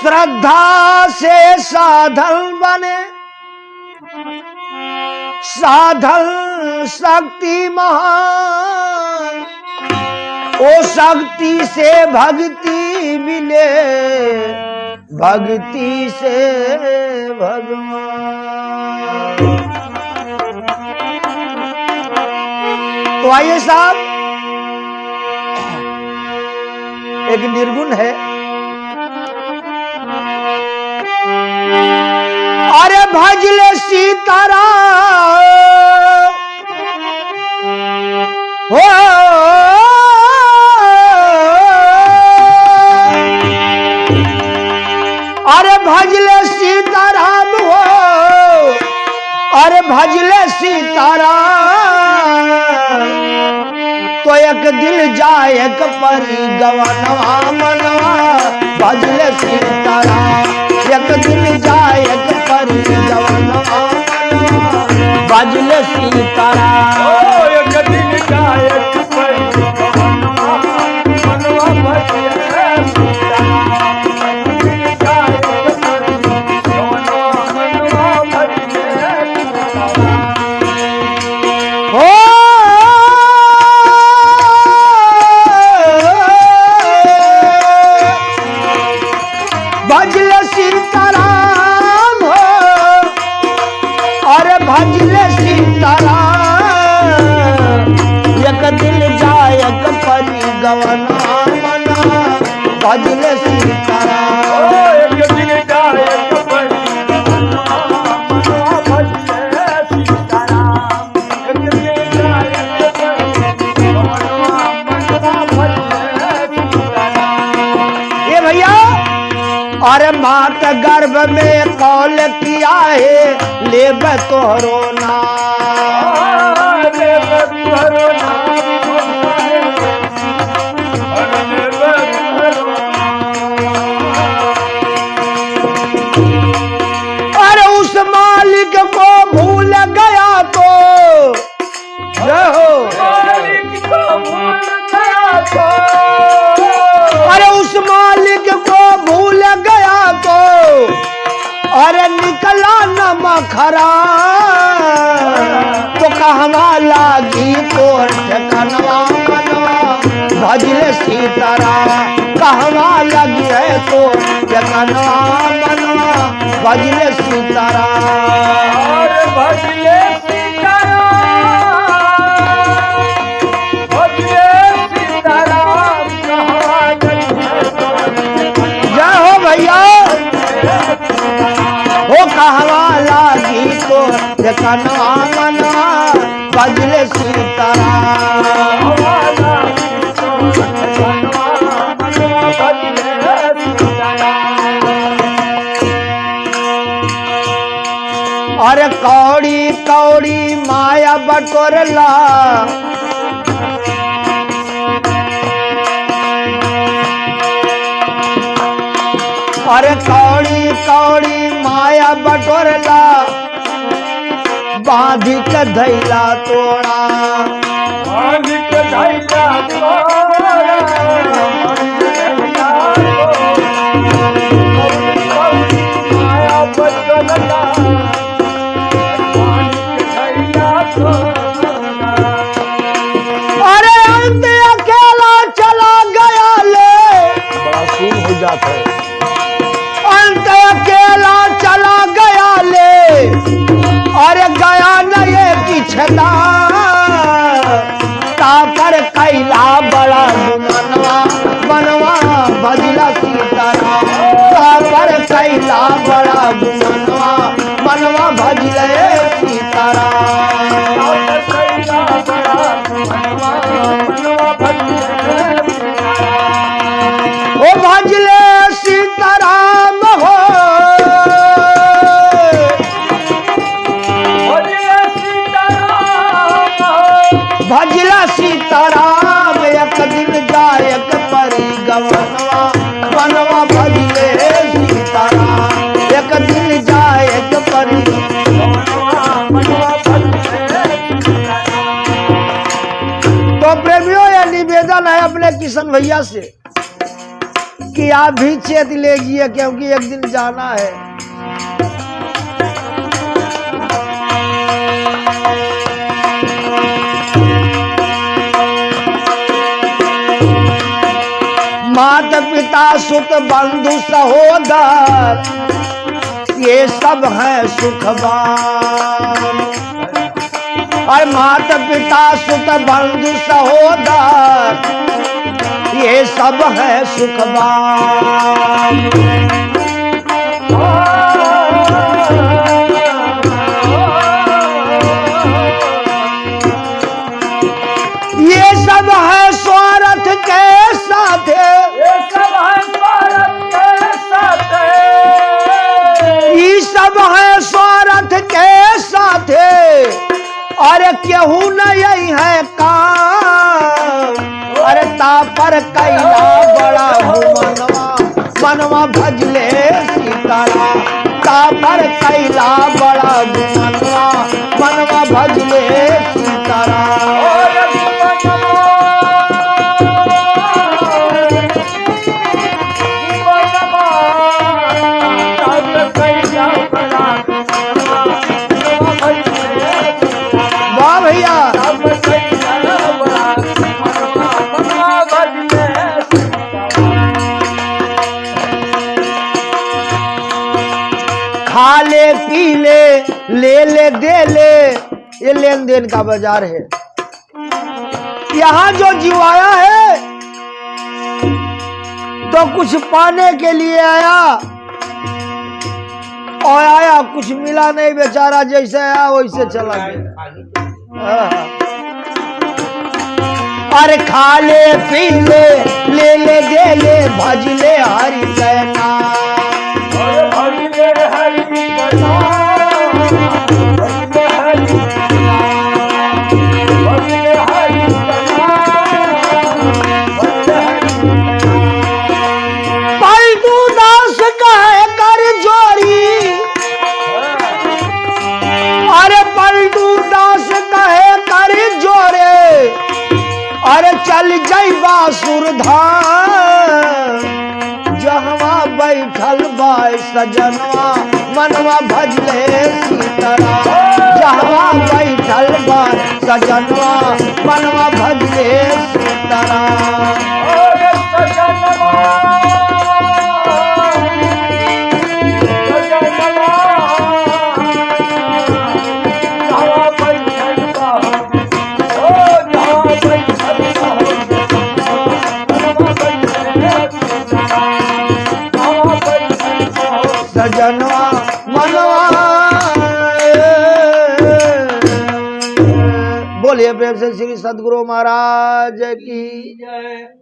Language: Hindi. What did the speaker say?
श्रद्धा से साधन बने, साधन शक्ति महान, ओ शक्ति से भक्ति मिले, भक्ति से भगवान। तो आइए साहब, एक निर्गुण है, अरे भजले सीताराम हो, अरे भजले सीताराम हो, अरे भजले सीताराम, तो एक दिल जाए एक परी गवनवा मनवा, भजले सीताराम, एक दिल जाए एक परी गवनवा मनवा, भजले सीताराम, एक दिल जाए एक परी गवनवा मनवा, भजले सीताराम, दिल जाए एक परी गवनवा मनवा, भजले सीताराम। हो भजले सीताराम हो, अरे भजले सीताराम, एक दिल जाए एक परी गवनवा मनवा, भजले सीताराम, एक दिल जाए एक परी गवनवा मनवा, भजले सीताराम, एक दिल जाए एक परी गवनवा मनवा, भजले सीताराम। ये भैया, अरे मात गर्भ में कौल किया है, लेब तोहरो नाम, लेब तोहरो नाम, लेब तोहरो नाम। अरे उस मालिक को भूल गया तो रहो, मालिक को भूल गया तो, अरे उस मालिक को भूल गया तो, अरे निकला न मखरा, तो कहवा लागी तोर ठिकानवा मनवा, भजले सीताराम, कहवा लगी है तो ठिकानवा मनवा, भजले सीताराम, अरे भजले सीताराम, भजले सीताराम, कहाँ गई है तोर जय हो भैया, हो कहवा लागी तो ठिकानवा मनवा, भजले सीताराम, अरे कौड़ी कौड़ी माया बटोरला, अरे कौड़ी कौड़ी माया बटोरला, बांधी के धैला तोड़ा, बांधी के धैला तोड़ा, माया बटोरला, बांधी के धैला तोड़ा। अरे अंत अकेला चला गया ले, बड़ा सून हो जाता है, अंत अकेला चला गया ले, अरे गया न ये किछदा, तापर कैला बड़ा गुमनवा बनवा, भजला सीताराम, तापर कैला बड़ा गुमनवा बनवा, भजले सीताराम, ओ भजले सीताराम हो, भजला सीताराम, एक दिन जाए एक परी गवनवा मनवा, भजले सीताराम, एक दिन किशन भैया से कि आप भी चेत लीजिए क्योंकि एक दिन जाना है। माता पिता सुत बंधु सहोदर ये सब है सुखवान। और माता पिता सुत बंधु सहोदर ये सब है सुखवान। ये सब है स्वार्थ के साथ, ये सब है स्वार्थ के साथ, ये सब है स्वार्थ के साथ। अरे केहू नहीं है काम, अरे तापर कैला बड़ा हो मनवा, मनवा भजले सीताराम। तापर कैला बड़ा हो मनवा, मनवा भजले सीताराम। वाह भैया, खा ले पी ले ले दे ले, ये लेन देन का बाजार है। यहाँ जो जीवाया है तो कुछ पाने के लिए आया और आया, कुछ मिला नहीं, बेचारा जैसे आया वैसे चला गया। अरे खा ले पी ले ले दे ले, भज ले हरि कहना। पलटू दास कहे कर जोड़ी, अरे पलटू दास कहे कर जोड़े, अरे चल जई बासुरधाम। जहवा बैठल बाय सजनवा, मनवा भजले सीताराम। जहवा बैठल बाय सजनवा, मनवा भजले सीताराम। सजनवा मनवा। बोलिए प्रेम से श्री सद्गुरु महाराज की जय।